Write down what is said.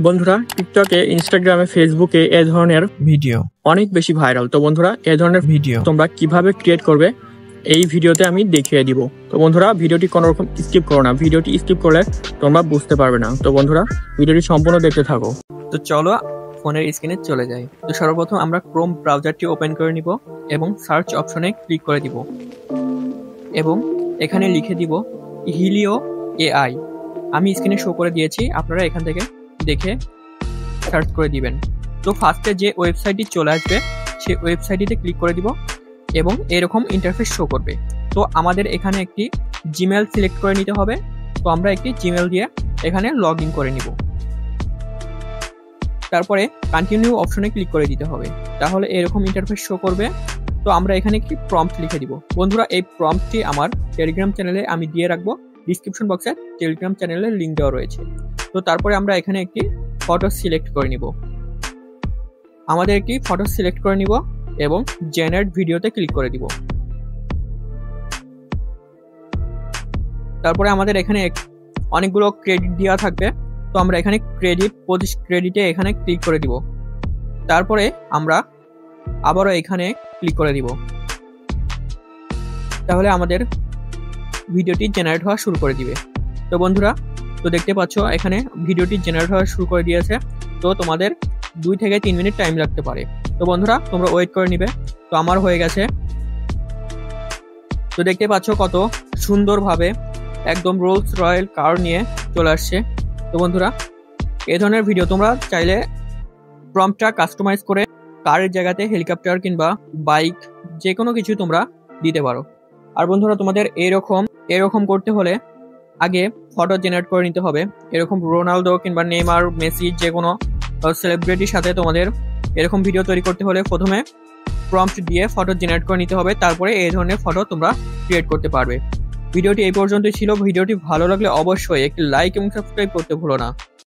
বন্ধুরা, টিকটকে, ইনস্টাগ্রামে, ফেসবুকে এ ধরনের ভিডিও অনেক বেশি ভাইরাল। তো বন্ধুরা, এ ধরনের ভিডিও তোমরা কিভাবে ক্রিয়েট করবে এই ভিডিওতে আমি দেখিয়ে দিব। তো বন্ধুরা, ভিডিওটি কোনো রকম স্কিপ করো না, ভিডিওটি স্কিপ করলে তোমরা বুঝতে পারবে না। তো বন্ধুরা, ভিডিওটি সম্পূর্ণ দেখতে থাকো। তো চলো ফোনের স্ক্রিনে চলে যাই। তো সর্বপ্রথম আমরা ক্রোম ব্রাউজারটি ওপেন করে নিব এবং সার্চ অপশনে ক্লিক করে দিব এবং এখানে লিখে দিব হিলিও এআই। আমি স্ক্রিনে শো করে দিয়েছি, আপনারা এখান থেকে দেখে সার্চ করে দিবেন। তো ফার্স্টে যে ওয়েবসাইটটি চলে আসবে সেই ওয়েবসাইটটিতে ক্লিক করে দিব এবং এরকম ইন্টারফেস শো করবে। তো আমাদের এখানে একটি জিমেল সিলেক্ট করে নিতে হবে। তো আমরা একটি জিমেল দিয়ে এখানে লগ ইন করে নিব। তারপরে কন্টিনিউ অপশনে ক্লিক করে দিতে হবে, তাহলে এরকম ইন্টারফেস শো করবে। তো আমরা এখানে একটি প্রম্পট লিখে দিব। বন্ধুরা, এই প্রম্পটটি আমার টেলিগ্রাম চ্যানেলে আমি দিয়ে রাখবো, ডিসক্রিপশন বক্সে টেলিগ্রাম চ্যানেলের লিঙ্ক দেওয়া রয়েছে। তো তারপরে আমরা এখানে একটি ফটো সিলেক্ট করে নিব। আমাদের একটি ফটো সিলেক্ট করে নিব এবং জেনারেট ভিডিওতে ক্লিক করে দিব। তারপরে আমাদের এখানে অনেকগুলো ক্রেডিট দেওয়া থাকবে। তো আমরা এখানে ক্রেডিটে এখানে ক্লিক করে দিব। তারপরে আমরা আবারও এখানে ক্লিক করে দিব, তাহলে আমাদের ভিডিওটি জেনারেট হওয়া শুরু করে দিবে। তো বন্ধুরা, তো দেখতে পাচ্ছ এখানে ভিডিওটি জেনারেট হওয়া শুরু করে দিয়েছে। তো তোমাদের 2 থেকে 3 মিনিট টাইম লাগতে পারে। তো বন্ধুরা, তোমরা ওয়েট করে নিবে। তো আমার হয়ে গেছে। তো দেখতে পাচ্ছ কত সুন্দরভাবে একদম রোলস রয়েল কার নিয়ে চলে আসছে। তো বন্ধুরা, এই ধরনের ভিডিও তোমরা চাইলে প্রম্পটটা কাস্টমাইজ করে কারের জায়গাতে হেলিকপ্টার কিংবা বাইক যে কোনো কিছু তোমরা দিতে পারো। আর বন্ধুরা, তোমাদের এরকম করতে হলে আগে ফটো জেনারেট করে নিতে হবে। এরকম রোনালদো কিংবা নেইমার, মেসি যে কোনো সেলিব্রিটির সাথে তোমাদের এরকম ভিডিও তৈরি করতে হলে প্রথমে প্রম্পট দিয়ে ফটো জেনারেট করে নিতে হবে, তারপরে এই ধরনের ফটো তোমরা ক্রিয়েট করতে পারবে। ভিডিওটি এই পর্যন্তই ছিল। ভিডিওটি ভালো লাগলে অবশ্যই একটি লাইক এবং সাবস্ক্রাইব করতে ভুলো না।